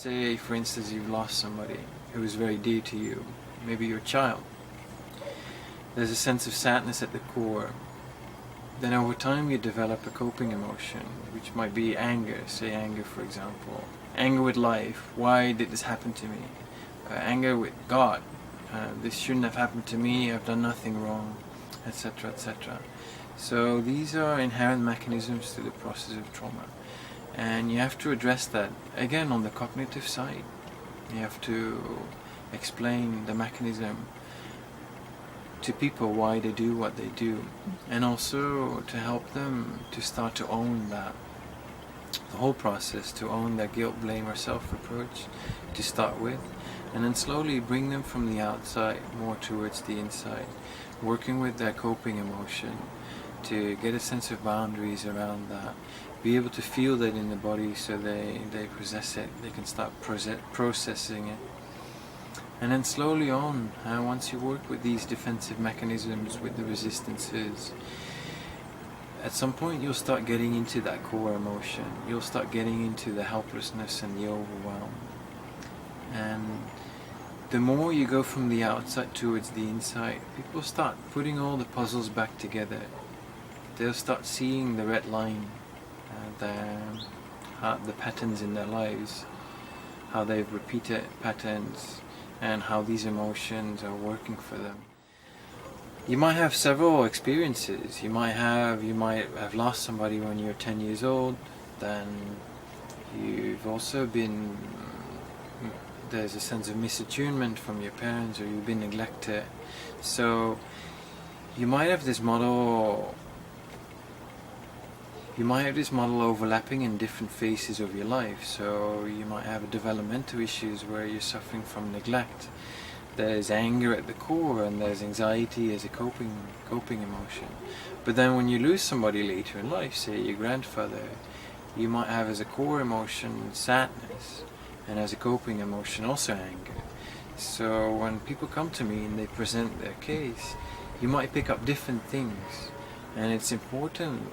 Say, for instance, you've lost somebody who is very dear to you, maybe your child. There's a sense of sadness at the core. Then over time you develop a coping emotion, which might be anger, say anger for example. Anger with life, why did this happen to me? Anger with God, this shouldn't have happened to me, I've done nothing wrong, etc., etc. So these are inherent mechanisms to the process of trauma. And you have to address that, again, on the cognitive side. You have to explain the mechanism to people, why they do what they do, and also to help them to start to own that, the whole process, to own their guilt, blame or self-reproach to start with, and then slowly bring them from the outside more towards the inside, working with their coping emotion to get a sense of boundaries around that, be able to feel that in the body so they possess it, they can start processing it. And then slowly on, once you work with these defensive mechanisms, with the resistances, at some point you'll start getting into that core emotion. You'll start getting into the helplessness and the overwhelm. And the more you go from the outside towards the inside, people start putting all the puzzles back together. They'll start seeing the red line, the patterns in their lives, how they've repeated patterns, and how these emotions are working for them. You might have several experiences. You might have lost somebody when you're 10 years old. Then you've also been, there's a sense of misattunement from your parents, or you've been neglected. So you might have this model overlapping in different phases of your life. So you might have developmental issues where you're suffering from neglect. There's anger at the core, and there's anxiety as a coping emotion. But then when you lose somebody later in life, say your grandfather, you might have as a core emotion sadness, and as a coping emotion also anger. So when people come to me and they present their case, you might pick up different things, and it's important,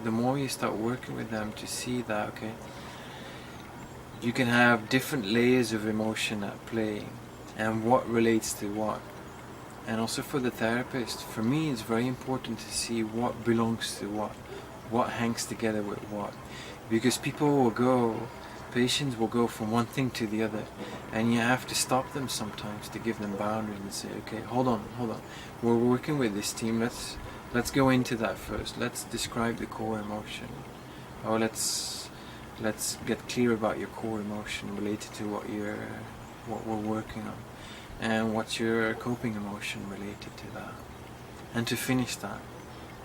the more you start working with them, to see that, okay, you can have different layers of emotion at play, and what relates to what. And also for the therapist, for me it's very important to see what belongs to what hangs together with what. Because patients will go from one thing to the other, and you have to stop them sometimes to give them boundaries and say, okay, hold on, we're working with this team, let's go into that first. Let's describe the core emotion, or let's get clear about your core emotion related to what we're working on, and what's your coping emotion related to that, and to finish that,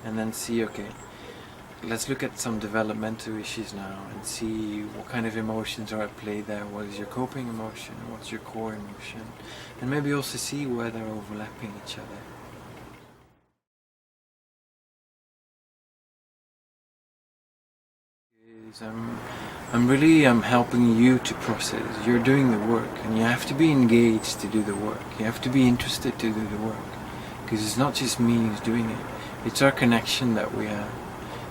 and then see, okay, let's look at some developmental issues now and see what kind of emotions are at play there. What is your coping emotion, what's your core emotion, and maybe also see where they're overlapping each other. I'm helping you to process. You're doing the work, and you have to be engaged to do the work. You have to be interested to do the work, because it's not just me who's doing it. It's our connection that we have.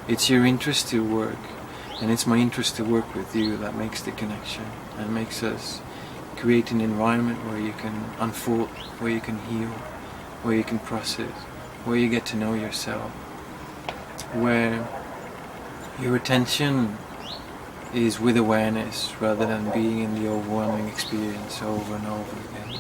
It's your interest to work, and it's my interest to work with you that makes the connection, and makes us create an environment where you can unfold, where you can heal, where you can process, where you get to know yourself, where your attention is with awareness rather than being in the overwhelming experience over and over again.